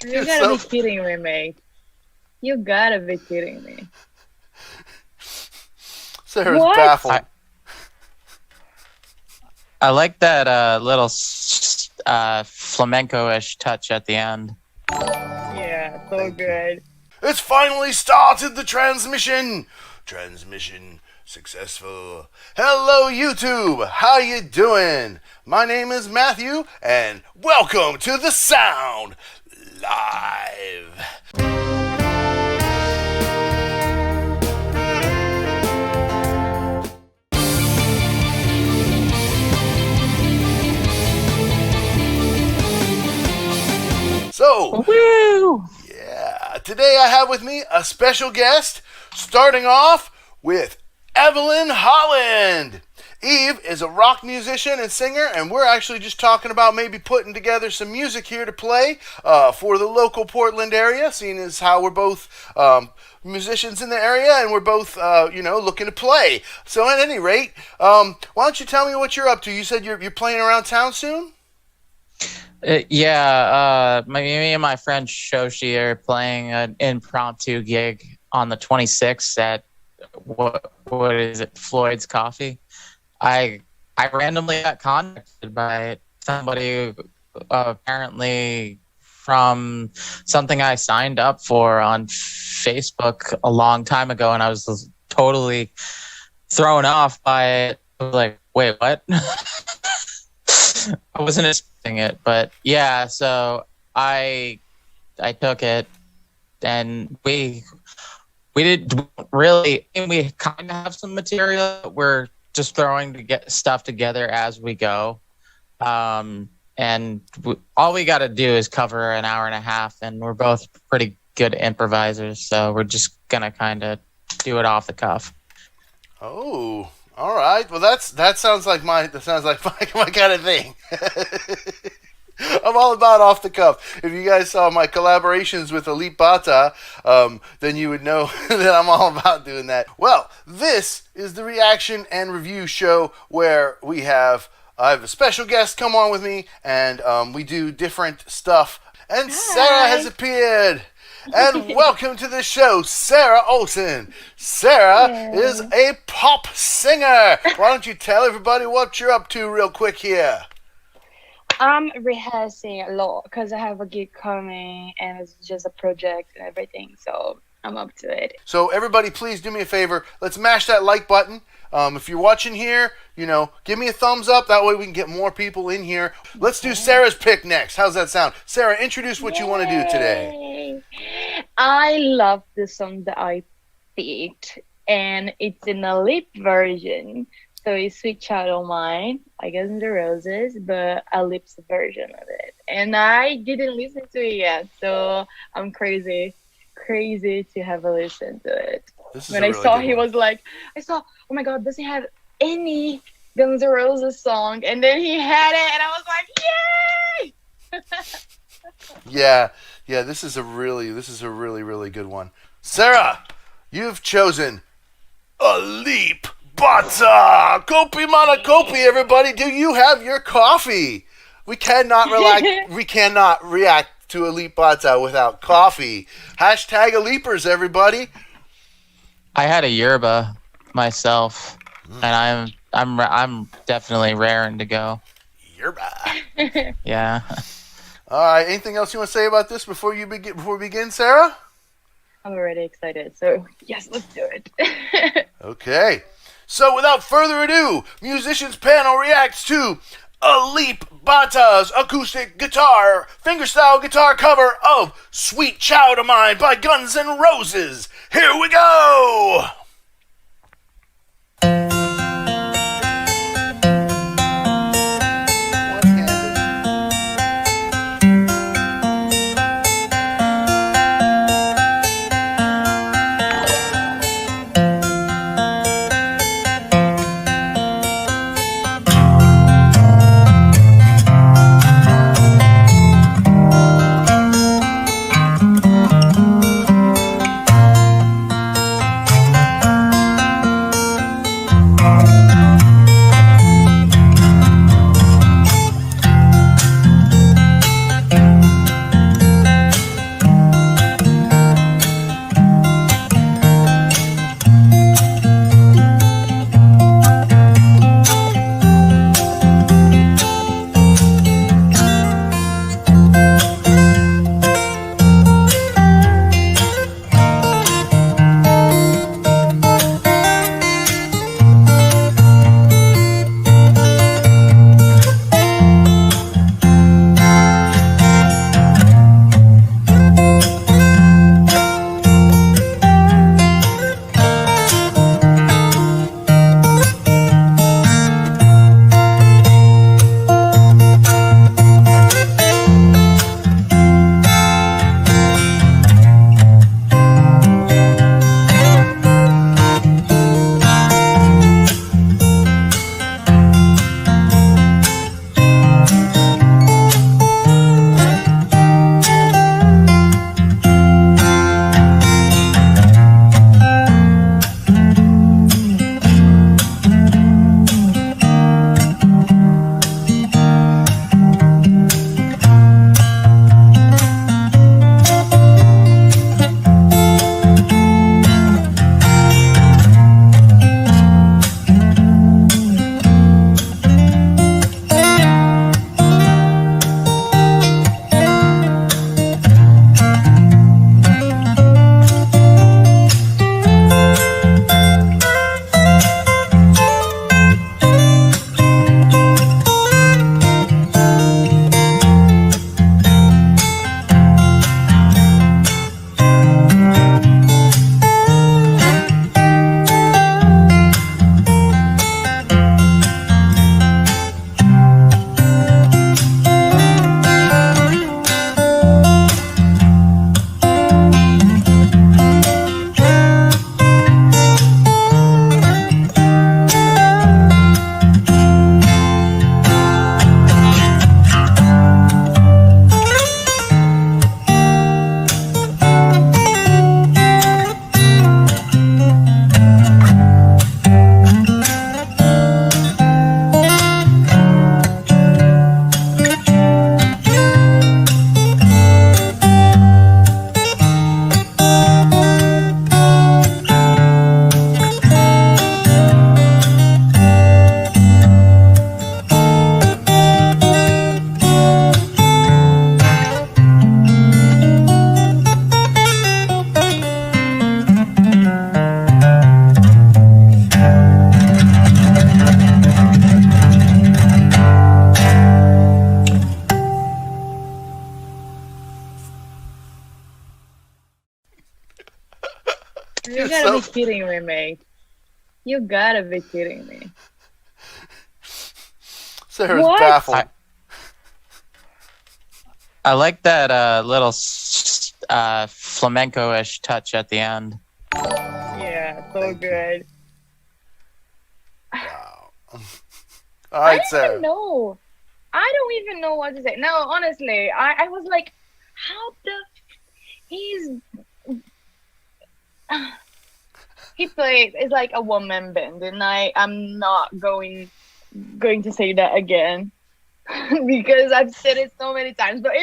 You gotta be kidding me, mate. You gotta be kidding me. Sarah's What? baffled. I like that little flamenco-ish touch at the end. Yeah, so good. It's finally started the transmission. Transmission successful. Hello YouTube, how you doing? My name is Matthew and welcome to The Sound Live. So, Woo! yeah, today I have with me a special guest, starting off with Evelyn Holland. Eve is a rock musician and singer, and we're actually just talking about maybe putting together some music here to play for the local Portland area, seeing as how we're both musicians in the area and we're both, looking to play. So at any rate, why don't you tell me what you're up to? You said you're playing around town soon? Me and my friend Shoshi are playing an impromptu gig on the 26th at what is it, Floyd's Coffee. I randomly got contacted by somebody apparently from something I signed up for on Facebook a long time ago, and I was totally thrown off by it. I was like, wait, what? I wasn't expecting it, but yeah, so I took it, and we kind of have some material. We're just throwing to get stuff together as we go, and all we got to do is cover an hour and a half, and we're both pretty good improvisers, so we're just gonna kind of do it off the cuff. Oh. All right. Well, that sounds like my kind of thing. I'm all about off the cuff. If you guys saw my collaborations with Alip, then you would know that I'm all about doing that. Well, this is the reaction and review show where I have a special guest come on with me, and we do different stuff. And Hi. Sara has appeared. And welcome to the show, Sara Olsen. Sara is a pop singer. Why don't you tell everybody what you're up to real quick here? I'm rehearsing a lot because I have a gig coming and it's just a project and everything, so I'm up to it. So everybody, please do me a favor. Let's mash that like button. If you're watching here, give me a thumbs up. That way we can get more people in here. Let's do Sara's pick next. How's that sound? Sara, introduce what you want to do today. I love the song that I picked, and it's in a lip version. So it's Sweet Child O' Mine, I guess in the Roses, but a lips version of it. And I didn't listen to it yet, so I'm crazy to have a listen to it. When I saw oh my god, does he have any Guns N' Roses song? And then he had it, and I was like, yay! Yeah, this is a really, really good one. Sara, you've chosen Alip. Kopi mana Kopi, everybody. Do you have your coffee? We cannot react to Alip without coffee. Hashtag Alipers, everybody. I had a yerba myself, and I'm definitely raring to go. Yerba. Yeah. All right. Anything else you want to say about this before we begin, Sara? I'm already excited, so yes, let's do it. Okay. So without further ado, Musicians Panel reacts to Alip Bata's acoustic guitar fingerstyle guitar cover of Sweet Child O' Mine by Guns N' Roses. Here we go! You gotta be kidding me, mate. You gotta be kidding me. Sarah's What? baffled. I like that little flamenco-ish touch at the end. Yeah, so Thank you. good. Wow. All right, I don't even Sarah. know. I don't even know what to say. No, honestly, I was like, how the he's he plays it's like a one-man band, and I'm not going to say that again because I've said it so many times. But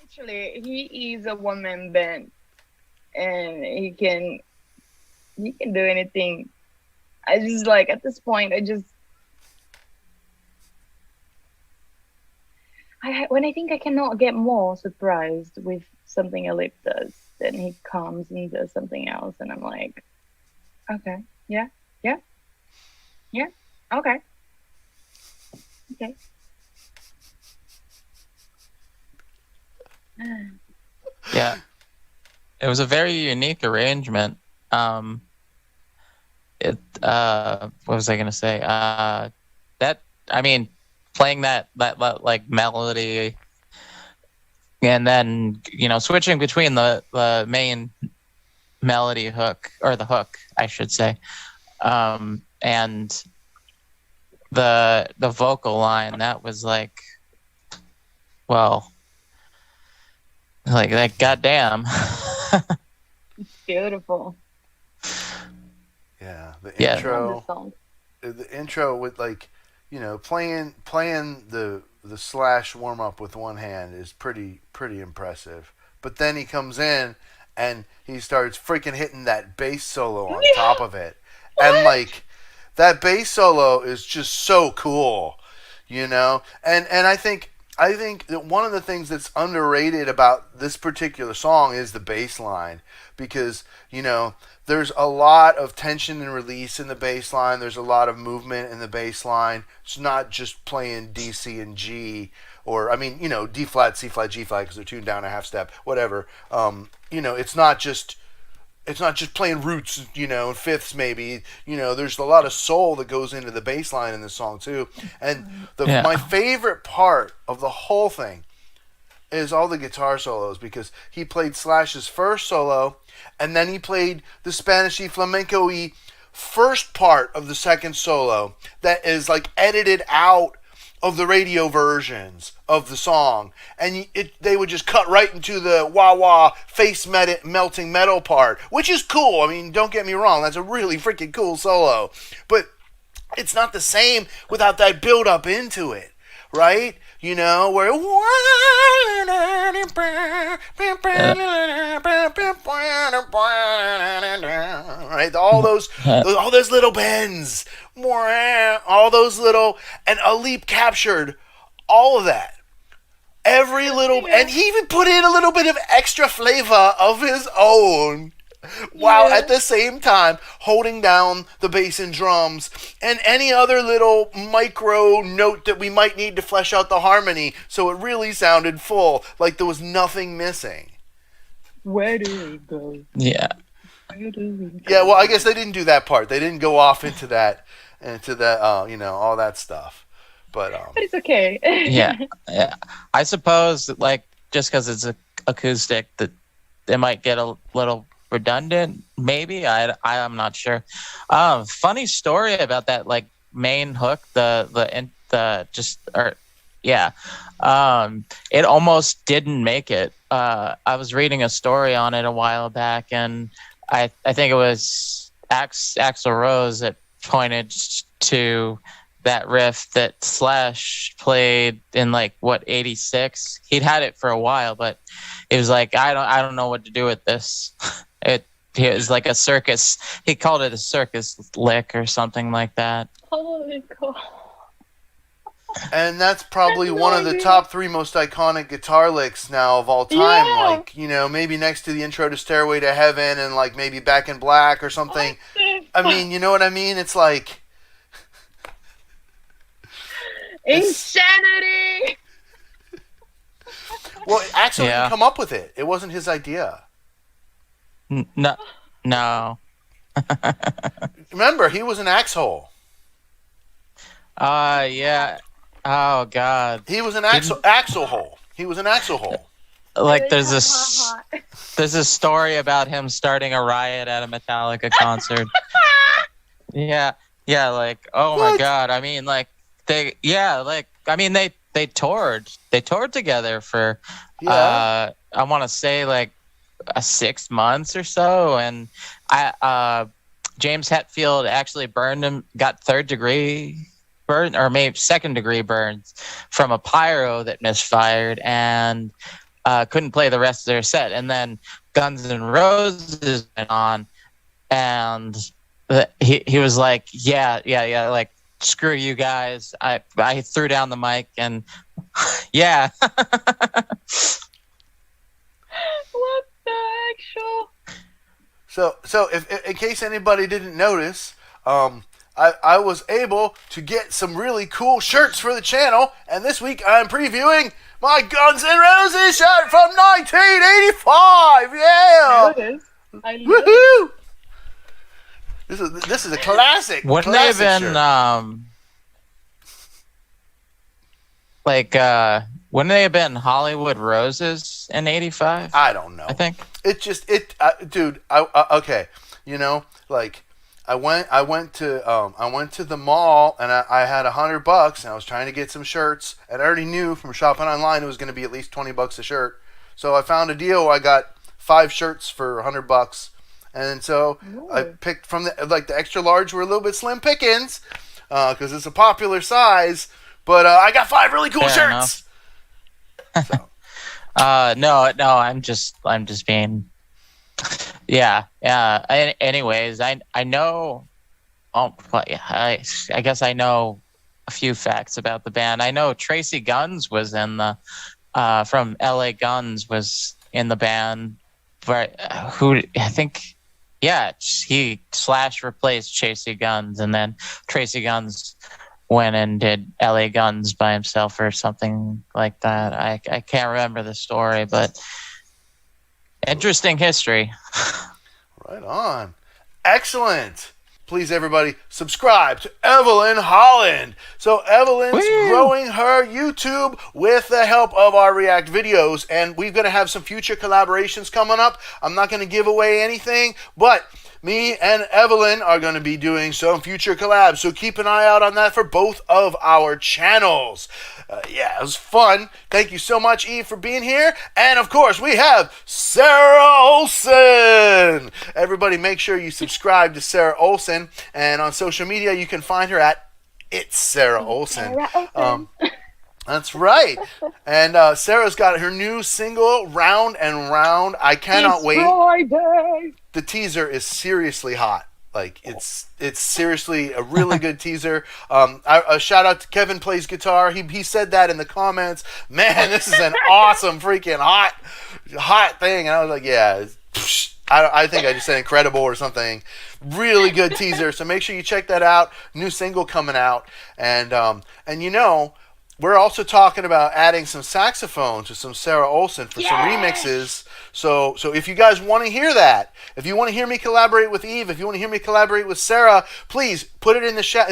literally, he is a one-man band, and he can do anything. I just like at this point, when I think I cannot get more surprised with something Alip does, then he comes and does something else, and I'm like, okay, yeah, yeah, yeah, okay, okay. Yeah, it was a very unique arrangement. What was I gonna say? That I mean, playing that like melody, and then switching between the main melody hook, or the hook, I should say, and the vocal line, that was like, well, like that, goddamn. It's beautiful. Yeah, the Yeah. I love intro. this song. The intro with like, playing the Slash warm up with one hand is pretty impressive. But then he comes in and he starts freaking hitting that bass solo on top of it, and like that bass solo is just so cool, And I think that one of the things that's underrated about this particular song is the bass line, because there's a lot of tension and release in the bass line. There's a lot of movement in the bass line. It's not just playing D, C, and G, or D flat, C flat, G flat, because they're tuned down a half step, whatever. It's not just playing roots, and fifths maybe. There's a lot of soul that goes into the bass line in this song too. And my favorite part of the whole thing is all the guitar solos, because he played Slash's first solo, and then he played the Spanish-y flamenco-y first part of the second solo that is like edited out of the radio versions of the song, and they would just cut right into the wah-wah face melting metal part, which is cool. I mean, don't get me wrong, that's a really freaking cool solo, but it's not the same without that build up into it, right? Where right, all those little bends, all those little, and Alip captured all of that. Every little, and he even put in a little bit of extra flavor of his own, while at the same time holding down the bass and drums and any other little micro note that we might need to flesh out the harmony, so it really sounded full, like there was nothing missing. Where do we go? Yeah. Where do we go? Yeah, well, I guess they didn't do that part. They didn't go off into that, all that stuff. But it's okay. Yeah. I suppose that, like, just because it's acoustic, that it might get a little redundant, maybe. I'm not sure. Funny story about that, like, main hook, it almost didn't make it. I was reading a story on it a while back, and I think it was Axl Rose that pointed to that riff that Slash played in, like, 86. He'd had it for a while, but it was like, I don't know what to do with this. It was like a circus. He called it a circus lick or something like that. Holy cow. And that's probably one of the top 3 most iconic guitar licks now of all time. Yeah. Like, maybe next to the intro to Stairway to Heaven, and like maybe Back in Black or something. I mean, you know what I mean? It's like insanity. Well, actually, he come up with it. It wasn't his idea. No, no. Remember, he was an axhole. Yeah. Oh God. He was an axle hole. He was an axle hole. Like Ha, ha, ha. there's a story about him starting a riot at a Metallica concert. Yeah, yeah, like, oh my What? God. I mean, like they toured. They toured together for Yeah. I want to say like 6 months or so, and James Hetfield actually burned him, got third-degree burn, or maybe second-degree burns from a pyro that misfired, and couldn't play the rest of their set. And then Guns N' Roses went on, and he was like, yeah, like, screw you guys. I threw down the mic, and yeah. What the actual? So if in case anybody didn't notice, I was able to get some really cool shirts for the channel, and this week I'm previewing my Guns N' Roses shirt from 1985. Yeah. I love it. Woohoo! This is a classic. Wouldn't they have classic been shirt. wouldn't they have been Hollywood Roses in '85? I don't know. I think. Dude. Okay. You know, like I went to the mall, and I had $100, and I was trying to get some shirts, and I already knew from shopping online it was going to be at least $20 a shirt. So I found a deal where I got 5 shirts for $100, and so I picked from the extra large were a little bit slim pickings, because it's a popular size. But I got 5 really cool shirts. So. No, I'm just being. Yeah. Anyways, I know. Oh, I guess I know a few facts about the band. I know Tracy Guns was in the from LA Guns was in the band, but who I think, yeah, he / replaced Tracy Guns, and then Tracy Guns went and did LA Guns by himself or something like that. I can't remember the story, but interesting history. Right on. Excellent. Please, everybody, subscribe to Evelyn Holland. So Evelyn's growing her YouTube with the help of our React videos, and we're going to have some future collaborations coming up. I'm not going to give away anything, but me and Evelyn are going to be doing some future collabs, so keep an eye out on that for both of our channels. Yeah, it was fun. Thank you so much, Eve, for being here. And, of course, we have Sara Olsen. Everybody, make sure you subscribe to Sara Olsen. And on social media, you can find her at It's Sara Olsen. That's right. And Sarah's got her new single, Round and Round. I cannot wait. Friday. The teaser is seriously hot. Like, it's seriously a really good teaser. A shout out to Kevin Plays Guitar. He said that in the comments. Man, this is an awesome freaking hot thing. And I was like, yeah, I think I just said incredible or something. Really good teaser. So make sure you check that out. New single coming out. And you know, we're also talking about adding some saxophone to some Sara Olsen for some remixes. So if you guys want to hear that, if you want to hear me collaborate with Eve, if you want to hear me collaborate with Sarah, please put it in the chat,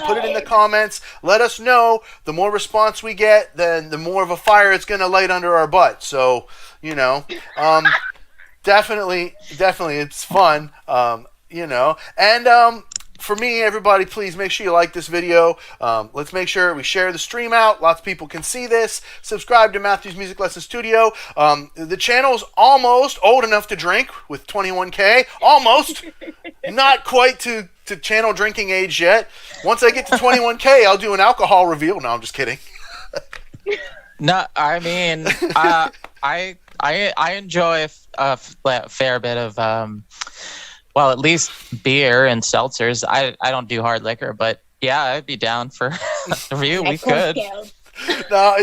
put it in the comments. Let us know. The more response we get, then the more of a fire it's going to light under our butt. So, you know, definitely it's fun. You know, and for me, everybody, please make sure you like this video. Let's make sure we share the stream out. Lots of people can see this. Subscribe to Matthew's Music Lesson Studio. The channel's almost old enough to drink with 21K. Almost. Not quite to channel drinking age yet. Once I get to 21K, I'll do an alcohol reveal. No, I'm just kidding. No, I mean, I enjoy a fair bit of well, at least beer and seltzers. I don't do hard liquor, but yeah, I'd be down for a review. We could. No,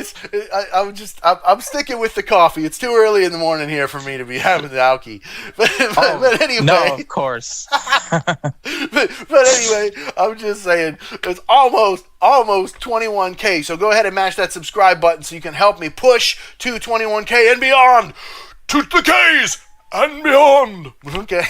I'm sticking with the coffee. It's too early in the morning here for me to be having the alky. But anyway. No, of course. but anyway, I'm just saying it's almost 21K. So go ahead and mash that subscribe button so you can help me push to 21K and beyond to the K's and beyond. Okay.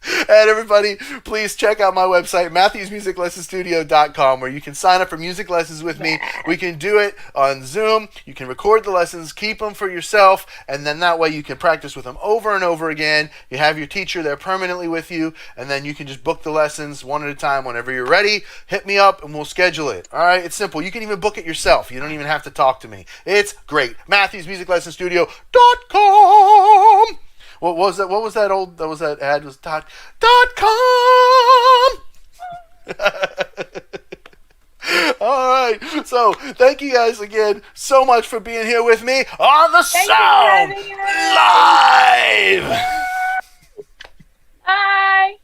And everybody, please check out my website, MatthewsMusicLessonsStudio.com, where you can sign up for music lessons with me. We can do it on Zoom. You can record the lessons, keep them for yourself, and then that way you can practice with them over and over again. You have your teacher there permanently with you, and then you can just book the lessons one at a time whenever you're ready. Hit me up, and we'll schedule it. All right? It's simple. You can even book it yourself. You don't even have to talk to me. It's great. MatthewsMusicLessonsStudio.com. What was that? What was that old? That was that ad? Was .com. All right. So thank you guys again so much for being here with me on the Sound Live. Bye.